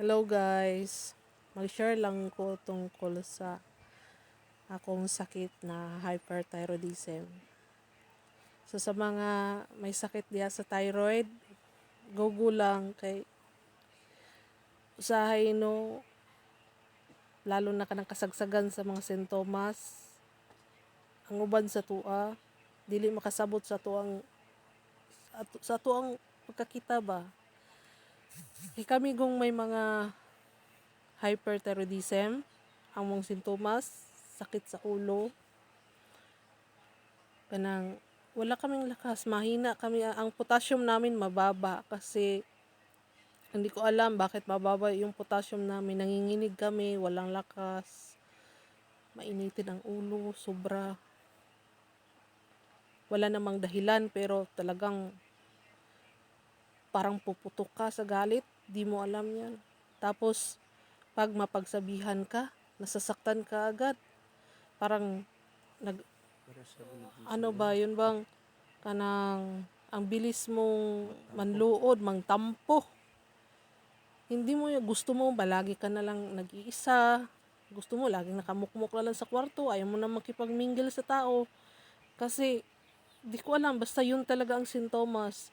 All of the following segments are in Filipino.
Hello guys, mag-share lang ko tungkol sa akong sakit na hyperthyroidism. So sa mga may sakit diya sa thyroid, go lang kay usahay no lalo na kanang kasagsagan sa mga sintomas. Ang uban sa tua, dili makasabot sa tuang pagkakita ba. Kami kung may mga hyperthyroidism, ang mong sintomas, sakit sa ulo, kanang wala kaming lakas, mahina kami, ang potassium namin mababa kasi hindi ko alam bakit mababa yung potassium namin, nanginginig kami, walang lakas, mainitin ang ulo, sobra, wala namang dahilan pero talagang parang puputok ka sa galit, di mo alam yan. Tapos pag mapagsabihan ka, nasasaktan ka agad, parang nag ano ba yun bang kanang ang bilis mong manluod, mangtampo. Hindi mo gusto mo balagi ka na lang nag-iisa. Gusto mo laging nakamukmok na lang sa kwarto, ayaw mo na makipagmingle sa tao. Kasi di ko alam, basta yun talaga ang sintomas.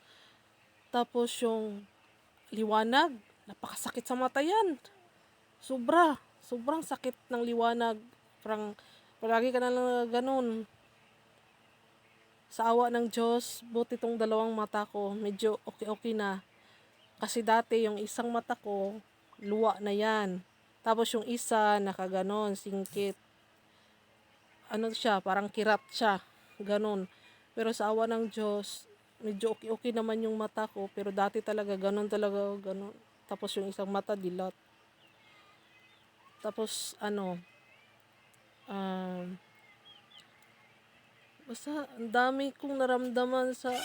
Tapos yung liwanag, napakasakit sa mata yan. Sobrang sakit ng liwanag. Parang palagi ka na lang ganun. Sa awa ng Diyos, buti tong dalawang mata ko, medyo okay na. Kasi dati yung isang mata ko, luwa na yan. Tapos yung isa, nakaganon, singkit. Ano siya, parang kirat siya. Ganon. Pero sa awa ng Diyos, medyo okay naman yung mata ko. Pero dati talaga, ganon. Tapos yung isang mata, dilat. Tapos, um, basta, ang dami kong naramdaman sa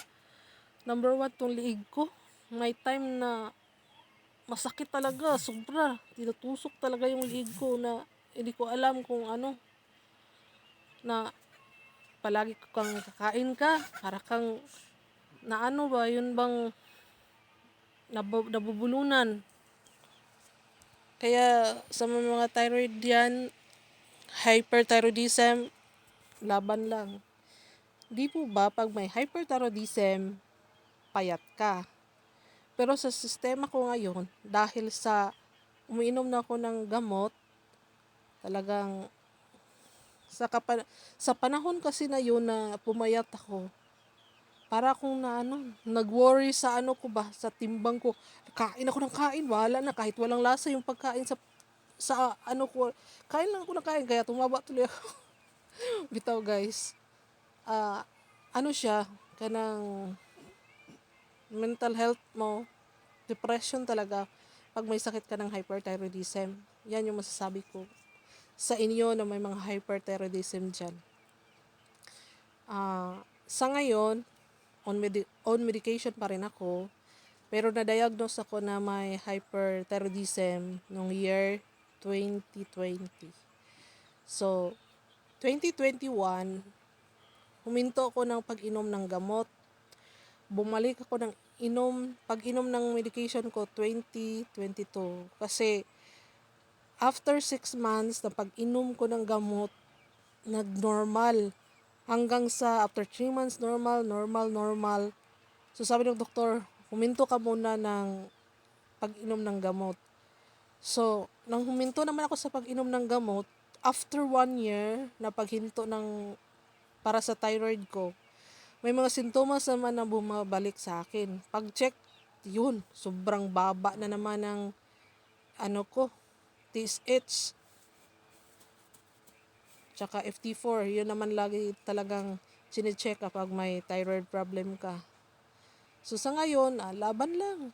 number 1, tong liig ko. May time na masakit talaga, sobra. Tinutusok talaga yung liig ko na hindi ko alam kung ano. Na palagi kang kakain ka, para kang na ano ba, yun bang nabubulunan. Kaya sa mga thyroid yan, hyperthyroidism, laban lang. Di po ba pag may hyperthyroidism, payat ka? Pero sa sistema ko ngayon, dahil sa umiinom na ako ng gamot, talagang sa panahon kasi na yun na pumayat ako, para akong nag-worry sa ano ko ba, sa timbang ko. Kain ako ng kain, wala na, kahit walang lasa yung pagkain sa ano ko. Kain lang ako ng kain, kaya tumaba tuloy ako. Bitaw guys. Ah, ano siya, kanang mental health mo, depression talaga, pag may sakit ka ng hyperthyroidism. Yan yung masasabi ko sa inyo na may mga hyperthyroidism dyan. Sa ngayon, on medication pa rin ako, pero na-diagnose ako na may hyperthyroidism noong year 2020. So, 2021, huminto ako ng pag-inom ng gamot. Bumalik ako ng pag-inom ng medication ko 2022. Kasi after 6 months na pag-inom ko ng gamot, nag-normal. Hanggang sa after 3 months, normal. So sabi ng doktor, huminto ka muna ng pag-inom ng gamot. So, nang huminto naman ako sa pag-inom ng gamot, after 1 year na paghinto para sa thyroid ko, may mga sintomas naman na bumabalik sa akin. Pag-check, yun, sobrang baba na naman ng TSH, tsaka FT4, yun naman lagi talagang sine-check kapag may thyroid problem ka. So sa ngayon, laban lang.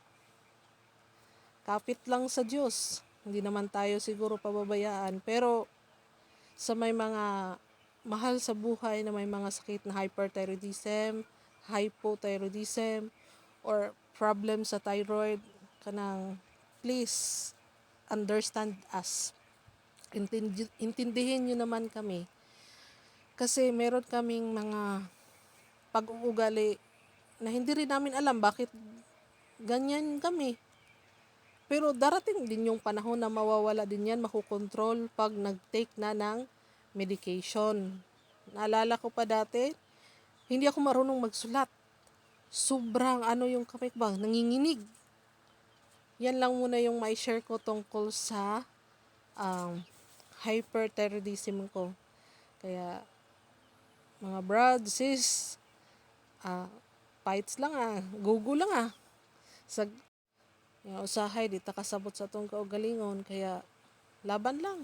Kapit lang sa Diyos. Hindi naman tayo siguro pababayaan. Pero sa may mga mahal sa buhay na may mga sakit na hyperthyroidism, hypothyroidism, or problem sa thyroid, kanang please understand us. Intindihin nyo naman kami. Kasi meron kaming mga pag-uugali na hindi rin namin alam bakit ganyan kami. Pero darating din yung panahon na mawawala din yan, makukontrol pag nag-take na ng medication. Naalala ko pa dati, hindi ako marunong magsulat. Sobrang yung kamay ko ba, nanginginig. Yan lang muna yung may share ko tungkol sa um, hyperthyroidism ko. Kaya, mga brad, sis, fights lang gugo lang Sa usahay, di ta kasabot sa tong kaugalingon. Kaya, laban lang.